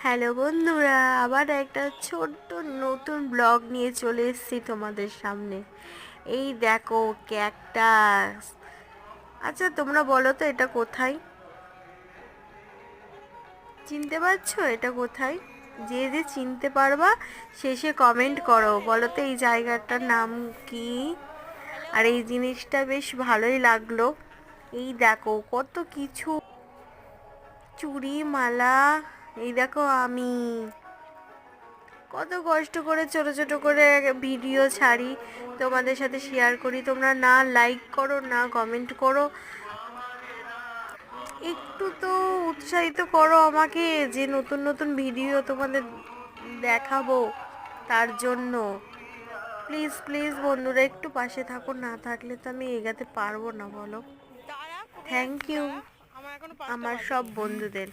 Hello বন্ধুরা, আবার একটা ছোট্ট নতুন ব্লগ নিয়ে চলে এসেছি তোমাদের সামনে। এই দেখো ক্যাকটাস। আচ্ছা তোমরা বলো তো এটা কোথায়? চিনতে পারছো এটা কোথায়? যে যে চিনতে পারবা শেষে কমেন্ট করো, বলো তো এই জায়গাটার নাম কি। আর এই জিনিসটা বেশ ভালোই লাগলো। এই দেখো কত কিছু, চুড়ি মালা। এই দেখো আমি কত কষ্ট করে ছোট ছোট করে ভিডিও ছাড়ি, তোমাদের সাথে শেয়ার করি, তোমরা না লাইক করো না কমেন্ট করো। একটু তো উৎসাহিত করো আমাকে, যে নতুন নতুন ভিডিও তোমাদের দেখাবো তার জন্য। প্লিজ প্লিজ বন্ধুরা একটু পাশে থাকো, না থাকলে তো আমি এগাতে পারবো না, বলো। থ্যাংক ইউ আমার সব বন্ধুদের।